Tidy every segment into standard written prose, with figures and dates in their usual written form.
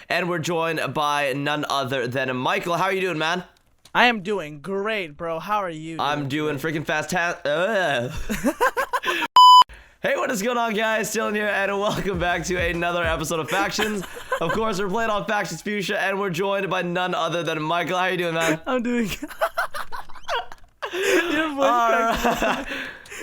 and we're joined by none other than Michael. How are you doing, man? I am doing great, bro. How are you? I'm doing freaking fast. Hey, what is going on, guys? Dylan here, and welcome back to another episode of Factions. Of course, we're playing on Factions Fuchsia, and we're joined by none other than Michael. How are you doing, man? I'm doing. Your voice cracked.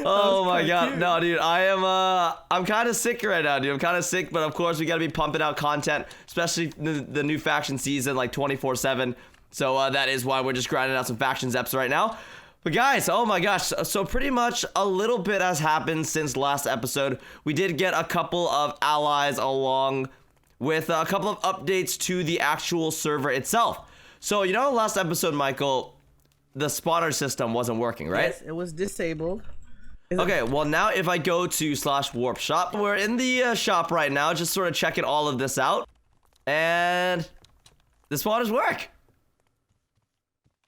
Oh my god, no, dude, I'm kind of sick right now, dude. I'm kind of sick, but of course we gotta be pumping out content, especially the new faction season, like 24/7. So that is why we're just grinding out some factions eps right now. But guys, oh my gosh, so pretty much a little bit has happened since last episode. We did get a couple of allies along with a couple of updates to the actual server itself. So you know, last episode, Michael, the spawner system wasn't working, right? Yes, it was disabled. Okay, well now if I go to /warp shop, we're in the shop right now, just sort of checking all of this out, and the spawners work.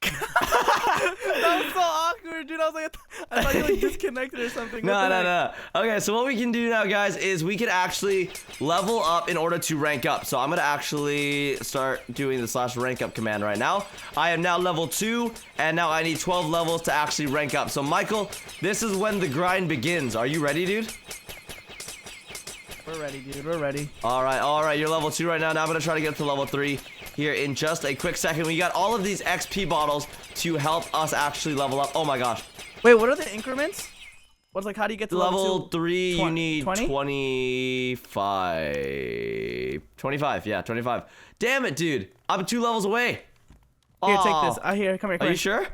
That was so awkward, dude. I was like, I thought you like disconnected or something. No. Okay, so what we can do now, guys, is we can actually level up in order to rank up. So I'm gonna actually start doing the /rank up command right now. I am now level 2, and now I need 12 levels to actually rank up. So Michael, this is when the grind begins. Are you ready, dude? We're ready, dude. We're ready. All right. You're level 2 right now. Now I'm gonna try to get to level 3 here in just a quick second. We got all of these XP bottles to help us actually level up. Oh my gosh. Wait, what are the increments? What's like, how do you get to level 3? 20? You need 20? 25. Yeah, 25. Damn it, dude. I'm 2 levels away. Here, take this. Come here. Are you sure?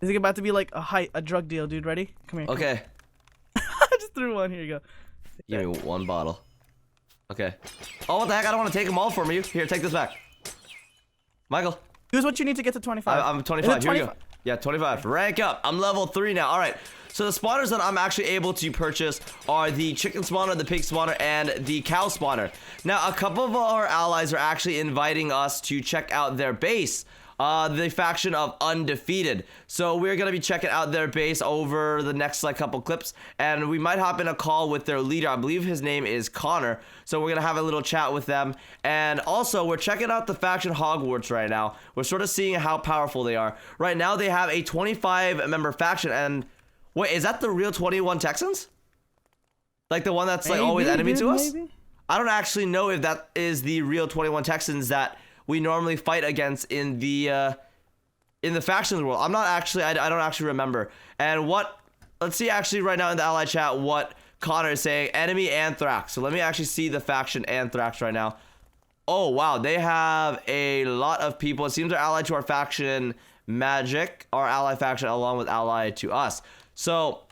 This is about to be like a drug deal, dude. Ready? Come here. Okay. I just threw one. Here you go. Give me 1 bottle. Okay. Oh, what the heck? I don't want to take them all from you. Here, take this back. Michael. Here's what you need to get to 25. I'm 25. Here we go. Yeah, 25. Rank up. I'm level 3 now. All right. So the spawners that I'm actually able to purchase are the chicken spawner, the pig spawner, and the cow spawner. Now, a couple of our allies are actually inviting us to check out their base. The faction of Undefeated. So we're gonna be checking out their base over the next couple clips, and we might hop in a call with their leader. I believe his name is Connor. So we're gonna have a little chat with them, and also we're checking out the faction Hogwarts right now. We're sort of seeing how powerful they are. Right now they have a 25-member faction, and wait, is that the real 21 Texans? Like the one that's like always enemy to us? Maybe? I don't actually know if that is the real 21 Texans that we normally fight against in the factions world. I'm not actually, I don't actually remember. And let's see actually right now in the ally chat what Connor is saying. Enemy Anthrax. So let me actually see the faction Anthrax right now. Oh wow, they have a lot of people. It seems they're allied to our faction Magic, our ally faction, along with allied to us. So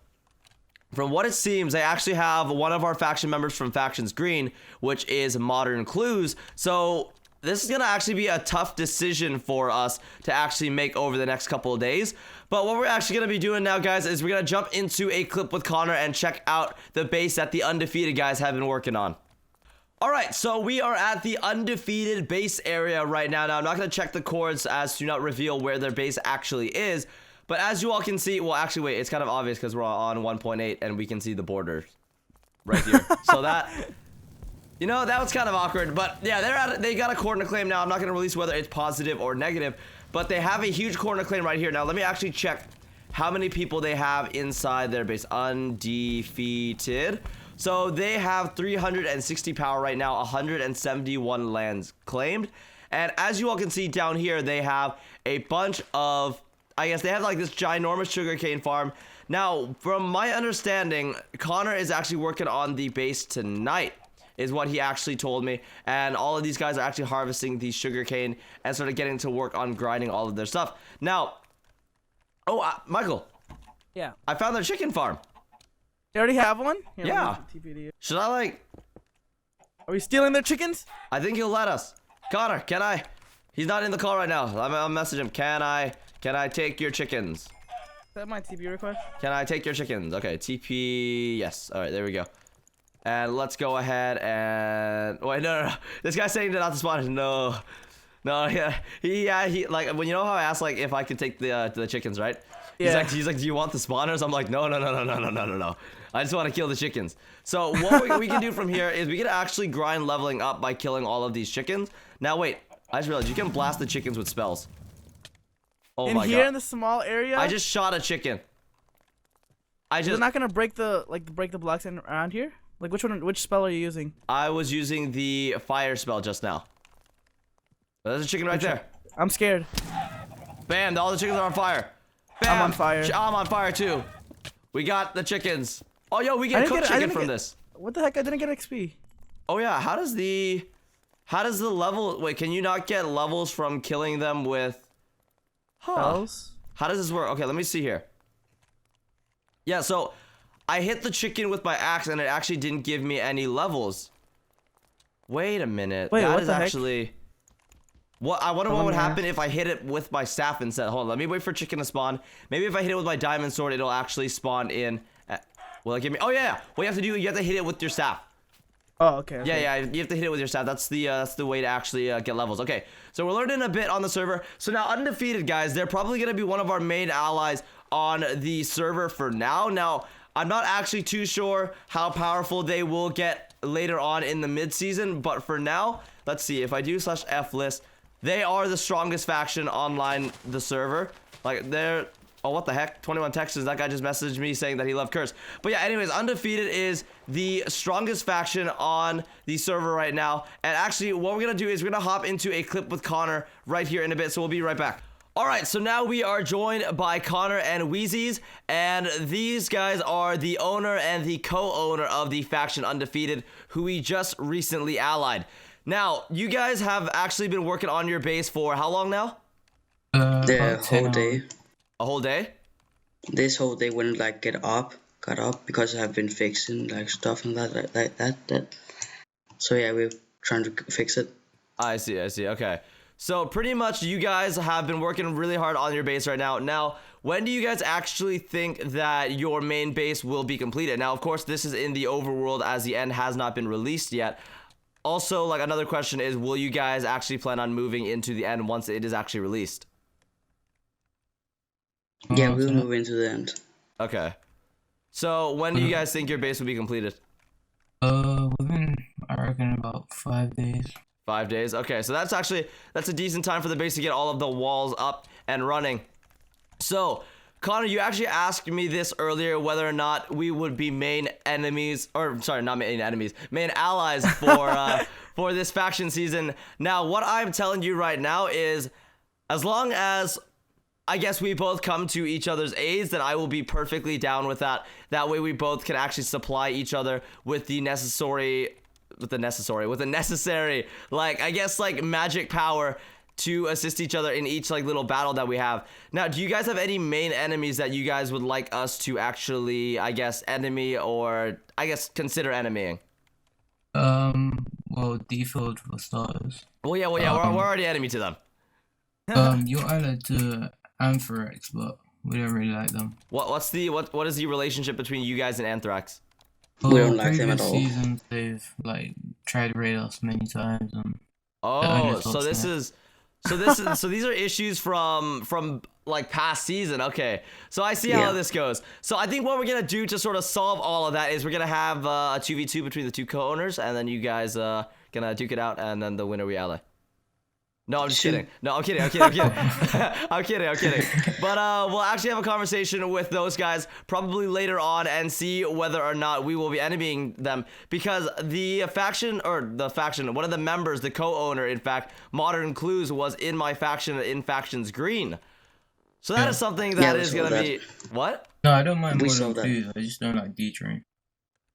from what it seems, they actually have one of our faction members from Factions Green, which is Modern Clues. So this is going to actually be a tough decision for us to actually make over the next couple of days. But what we're actually going to be doing now, guys, is we're going to jump into a clip with Connor and check out the base that the Undefeated guys have been working on. All right, so we are at the Undefeated base area right now. Now, I'm not going to check the coords as to not reveal where their base actually is. But as you all can see, well, actually, wait, it's kind of obvious because we're on 1.8 and we can see the borders right here. So that... You know, that was kind of awkward, but yeah, they got a corner claim now. I'm not going to release whether it's positive or negative, but they have a huge corner claim right here. Now, let me actually check how many people they have inside their base. Undefeated. So they have 360 power right now, 171 lands claimed. And as you all can see down here, they have a bunch of, I guess they have like this ginormous sugarcane farm. Now, from my understanding, Connor is actually working on the base tonight, is what he actually told me, and all of these guys are actually harvesting the sugarcane and sort of getting to work on grinding all of their stuff. Now, Michael. Yeah. I found their chicken farm. They already have one? Here, yeah. Should I Are we stealing their chickens? I think he'll let us. Connor, can I? He's not in the call right now. I'll message him. Can I take your chickens? Is that my TP request? Can I take your chickens? Okay, TP, yes. All right, there we go. And let's go ahead and wait. No. This guy's saying not to spawn. No. Yeah. He like when you know how I asked like if I could take the chickens, right? Yeah. He's like, do you want the spawners? I'm like, no. I just want to kill the chickens. So what we can do from here is we can actually grind leveling up by killing all of these chickens. Now wait, I just realized you can blast the chickens with spells. Oh in my here god. in the small area. I just shot a chicken. Is it not gonna break the blocks around here? Like which spell are you using? I was using the fire spell just now. There's a chicken right there. I'm scared. Bam, all the chickens are on fire. Bam. I'm on fire. I'm on fire too. We got the chickens. Oh, yo, we get cooked chicken from this. What the heck? I didn't get XP. Oh yeah, how does the level, wait, can you not get levels from killing them with, Spells? How does this work? Okay, let me see here. Yeah, so I hit the chicken with my axe and it actually didn't give me any levels. Wait a minute. Wait, that what is the heck? actually... What I wonder what would happen if I hit it with my staff instead. Hold on, let me wait for chicken to spawn. Maybe if I hit it with my diamond sword, it'll actually spawn in. Will it give me? Oh yeah. What you have to do, you have to hit it with your staff. Oh, okay. Yeah, you have to hit it with your staff. That's the way to actually get levels. Okay, so we're learning a bit on the server. So now Undefeated, guys, they're probably gonna be one of our main allies on the server for now. Now I'm not actually too sure how powerful they will get later on in the mid-season, but for now, let's see. If I do /F list. They are the strongest faction online the server. Like they're oh what the heck? 21 Texans. That guy just messaged me saying that he loved Curse. But yeah, anyways, Undefeated is the strongest faction on the server right now. And actually what we're gonna do is we're gonna hop into a clip with Connor right here in a bit. So we'll be right back. Alright, so now we are joined by Connor and Wheezies, and these guys are the owner and the co-owner of the faction Undefeated, who we just recently allied. Now, you guys have actually been working on your base for how long now? The whole day. A whole day? This whole day wouldn't like got up because I've been fixing like stuff and that. So yeah, we're trying to fix it. I see, okay. So pretty much you guys have been working really hard on your base right now. Now, when do you guys actually think that your main base will be completed? Now, of course, this is in the overworld as the end has not been released yet. Also, like another question is, will you guys actually plan on moving into the end once it is actually released? Yeah, we'll move into the end. Okay. So when do you guys think your base will be completed? Within, I reckon, about 5 days. 5 days? Okay, so that's a decent time for the base to get all of the walls up and running. So, Connor, you actually asked me this earlier, whether or not we would be main enemies, or sorry, not main enemies, main allies for this faction season. Now, what I'm telling you right now is, as long as I guess we both come to each other's aids, then I will be perfectly down with that. That way we both can actually supply each other with the necessary, like, I guess, like, magic power to assist each other in each, like, little battle that we have. Now, do you guys have any main enemies that you guys would like us to actually, I guess, enemy, or I guess consider enemying? Well, default for starters. Well, yeah, we're already enemy to them. You're allied to Anthrax, but we don't really like them. What is the relationship between you guys and Anthrax? We don't like them at all. Seasons, they've like tried to raid us many times. And oh, so these are issues from like past season. Okay, so I see how this goes. So I think what we're gonna do to sort of solve all of that is we're gonna have a 2v2 between the two co-owners, and then you guys gonna duke it out, and then the winner we ally. No, I'm just kidding. No, I'm kidding. I'm kidding. But we'll actually have a conversation with those guys probably later on and see whether or not we will be enemying them, because one of the members, the co-owner, in fact, Modern Clues, was in my faction in Factions Green. So that is something that is gonna be what? No, I don't mind We Modern saw that. Clues. I just don't like D-Train.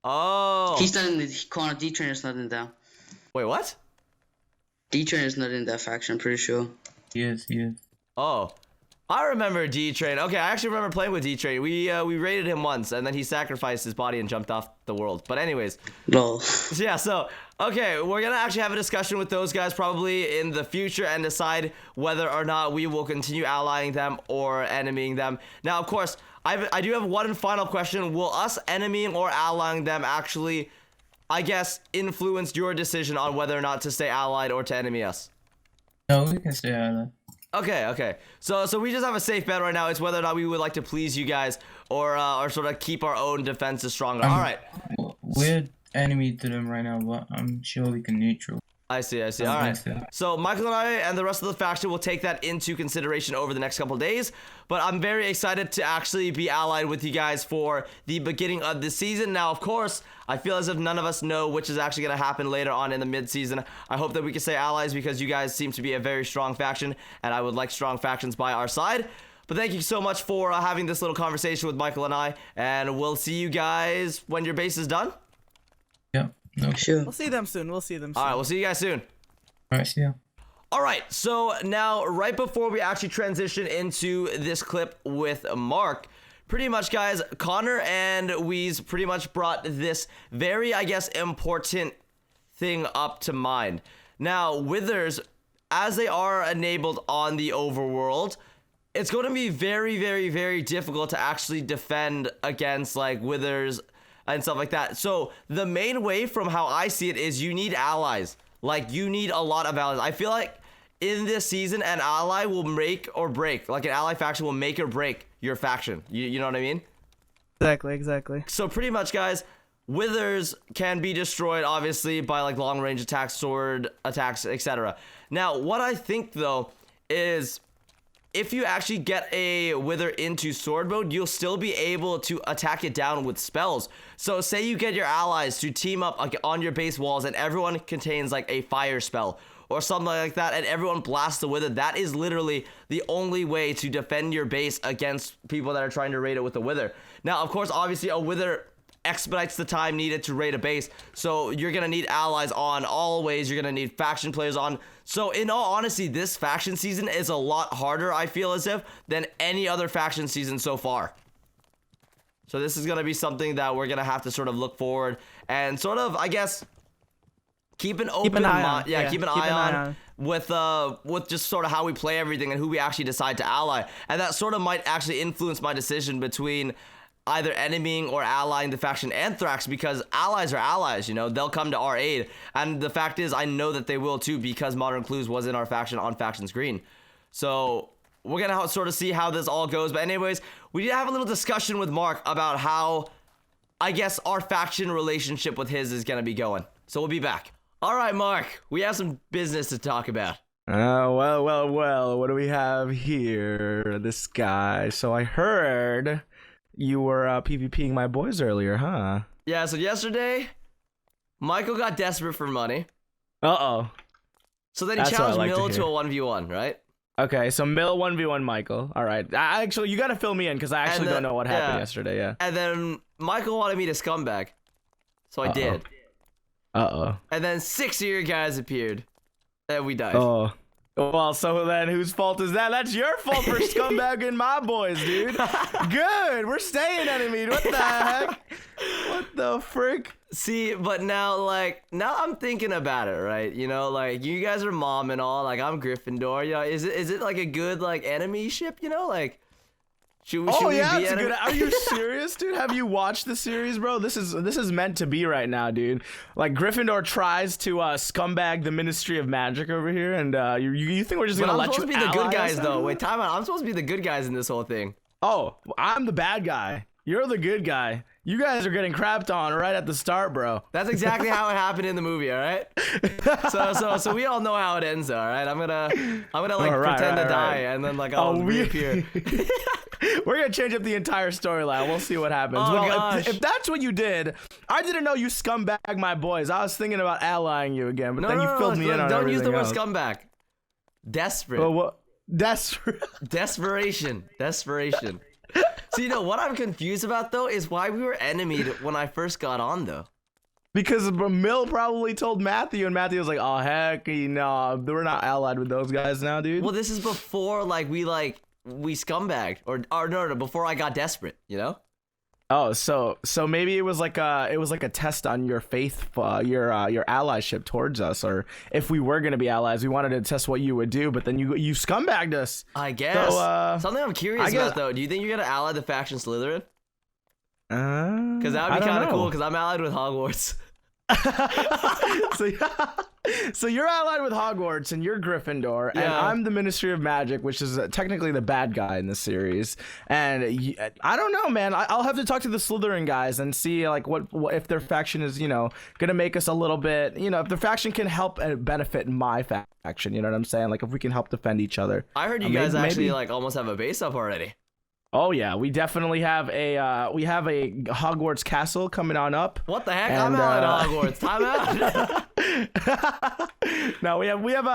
Oh. He's not in the corner. D-Train is not in there. Wait, what? D-Train is not in that faction, I'm pretty sure. He is. Oh, I remember D-Train. Okay, I actually remember playing with D-Train. We raided him once, and then he sacrificed his body and jumped off the world. But anyways, Lol. yeah, so, okay, we're gonna actually have a discussion with those guys probably in the future and decide whether or not we will continue allying them or enemying them. Now, of course, I do have one final question. Will us enemying or allying them actually, I guess, influence your decision on whether or not to stay allied or to enemy us? No, we can stay allied. Okay. So we just have a safe bet right now. It's whether or not we would like to please you guys or sort of keep our own defenses stronger. All right. We're enemy to them right now, but I'm sure we can neutral. I see. All right. So Michael and I and the rest of the faction will take that into consideration over the next couple of days. But I'm very excited to actually be allied with you guys for the beginning of the season. Now, of course, I feel as if none of us know which is actually going to happen later on in the mid-season. I hope that we can stay allies because you guys seem to be a very strong faction, and I would like strong factions by our side. But thank you so much for having this little conversation with Michael and I, and we'll see you guys when your base is done. Yeah. No. Sure. We'll see them soon. All right, we'll see you guys soon. All right. See ya. All right, so now right before we actually transition into this clip with Mark, pretty much, guys, Connor and Weez pretty much brought this very, I guess, important thing up to mind. Now, Withers, as they are enabled on the overworld, it's going to be very, very, very difficult to actually defend against, like, Withers and stuff like that. So the main way from how I see it is you need allies. Like, you need a lot of allies. I feel like in this season, an ally will make or break. Like, an ally faction will make or break your faction. You know what I mean? Exactly. So pretty much, guys, Withers can be destroyed, obviously, by, like, long-range attacks, sword attacks, etc. Now, what I think, though, is if you actually get a Wither into sword mode, you'll still be able to attack it down with spells. So say you get your allies to team up on your base walls and everyone contains like a fire spell or something like that, and everyone blasts the Wither. That is literally the only way to defend your base against people that are trying to raid it with a Wither. Now, of course, obviously a Wither expedites the time needed to raid a base, so you're gonna need allies on always. You're gonna need faction players on. So in all honesty, this faction season is a lot harder, I feel as if, than any other faction season so far. So this is gonna be something that we're gonna have to sort of look forward and sort of, I guess, keep an eye on with just sort of how we play everything and who we actually decide to ally. And that sort of might actually influence my decision between either enemying or allying the faction Anthrax, because allies are allies, you know, they'll come to our aid. And the fact is, I know that they will too, because Modern Clues was in our faction on Factions Green. So we're gonna sort of see how this all goes. But anyways, we did have a little discussion with Mark about how, I guess, our faction relationship with his is gonna be going. So we'll be back. All right, Mark, we have some business to talk about. Well, what do we have here? This guy. So I heard you were PvPing my boys earlier, huh? Yeah, so yesterday, Michael got desperate for money. Uh-oh. So then he challenged Mill to a 1v1, right? Okay, so Mill 1v1 Michael. All right. Actually, you got to fill me in, because I actually don't know what happened yesterday, yeah. And then Michael wanted me to scumbag. So I did. Uh-oh. And then 6 of your guys appeared. And we died. Oh. Well, so then whose fault is that? That's your fault for scumbagging my boys, dude. Good. We're staying enemy. What the heck? What the frick? See, but now I'm thinking about it, right? You know, like, you guys are mom and all. Like, I'm Gryffindor. You know, is it like a good, like, enemy ship, you know? Like, should we be enemy? Are you serious, dude? Have you watched the series, bro? This is meant to be right now, dude. Like, Gryffindor tries to scumbag the Ministry of Magic over here, and you think we're just gonna let you? I'm supposed to be the good guys, though. Wait, time out. I'm supposed to be the good guys in this whole thing. Oh, I'm the bad guy. You're the good guy. You guys are getting crapped on right at the start, bro. That's exactly how it happened in the movie, all right? So we all know how it ends, all right? I'm gonna like pretend to die, and then like I'll reappear. We're gonna change up the entire storyline. We'll see what happens. Oh, well, gosh. If that's what you did, I didn't know you scumbag my boys. I was thinking about allying you again, but then you filled me in on don't use the word else. scumbag. Desperate. Well, what? Desperation. So, you know, what I'm confused about, though, is why we were enemied when I first got on, though. Because Mill probably told Matthew, and Matthew was like, oh, heck, no, we're not allied with those guys now, dude. Well, this is before, we scumbagged. Or no, before I got desperate, you know? Oh, so maybe it was like a test on your faith, your allyship towards us, or if we were gonna be allies, we wanted to test what you would do, but then you scumbagged us. I guess. So, something I'm curious about, though. Do you think you're gonna ally the faction Slytherin? Because that would be kind of cool. Because I'm allied with Hogwarts. So So you're allied with Hogwarts and you're Gryffindor, and Yeah. I'm the Ministry of Magic, which is technically the bad guy in this series. And I don't know, man. I'll have to talk to the Slytherin guys and see like what if their faction is, gonna make us a little bit, if their faction can help and benefit my faction. You know what I'm saying? Like if we can help defend each other. I heard you guys actually like almost have a base up already. Oh yeah, we definitely have a Hogwarts castle coming on up. What the heck? And, I'm out at Hogwarts. Time out. No, we have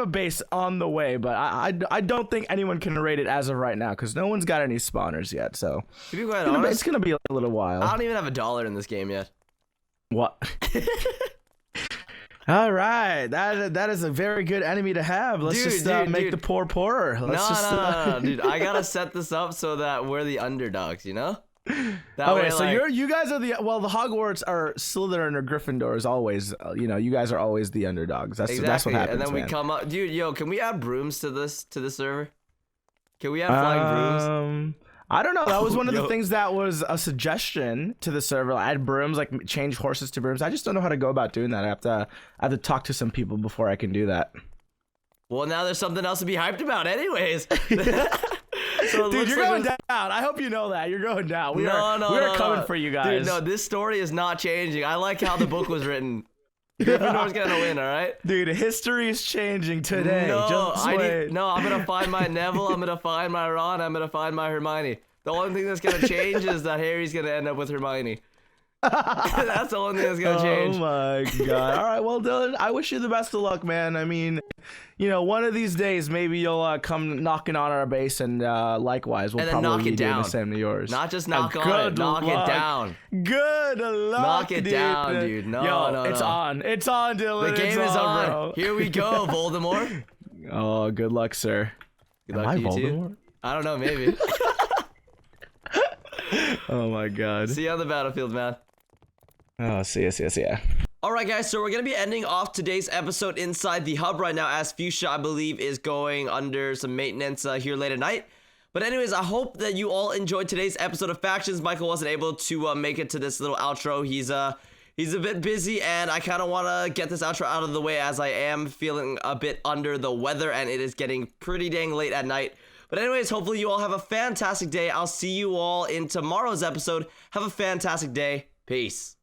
a base on the way, but I don't think anyone can raid it as of right now because no one's got any spawners yet. So To be quite honest, it's gonna be a little while. I don't even have $1 in this game yet. What? All right, that is a very good enemy to have. Let's Dude, make the poor poorer. No, dude. I gotta set this up so that we're the underdogs. That Okay, way, so like, you guys are the Hogwarts are Slytherin or Gryffindor is always you guys are always the underdogs. That's exactly. what happens. And then we man. come up, dude. Yo, can we add brooms to this server? Can we have flying brooms? I don't know. That was one of the Yo. things that was a suggestion to the server. Add brooms, like change horses to brooms. I just don't know how to go about doing that. I have to talk to some people before I can do that. Well, now there's something else to be hyped about, anyways. So Dude, you're going down. I hope you know that. You're going down. We are coming for you guys. Dude, no, this story is not changing. I like how the book was written. Gryffindor's gonna win, all right? Dude, history is changing today. No, Just wait. I'm gonna find my Neville. I'm gonna find my Ron. I'm gonna find my Hermione. The only thing that's gonna change is that Harry's gonna end up with Hermione. That's the only thing that's gonna change. Oh my god. All right, well, Dylan, I wish you the best of luck, man. I mean, one of these days, maybe you'll come knocking on our base, and likewise, we'll And then probably knock be it doing down. the same to yours. Not just knock on Good it, knock luck. it down. Good luck, Knock it dude. down, dude. No, Yo, no, it's no. on. It's on, Dylan. The game It's is on. bro. Here we go, Voldemort. Oh, good luck, sir. Good Am luck I to you too. Voldemort? I don't know, maybe. Oh my god. See you on the battlefield, man. Oh, see ya. Alright guys, so we're going to be ending off today's episode inside the hub right now, as Fuchsia, I believe, is going under some maintenance here late at night. But anyways, I hope that you all enjoyed today's episode of Factions. Michael wasn't able to make it to this little outro. He's a bit busy, and I kind of want to get this outro out of the way as I am feeling a bit under the weather, and it is getting pretty dang late at night. But anyways, hopefully you all have a fantastic day. I'll see you all in tomorrow's episode. Have a fantastic day. Peace.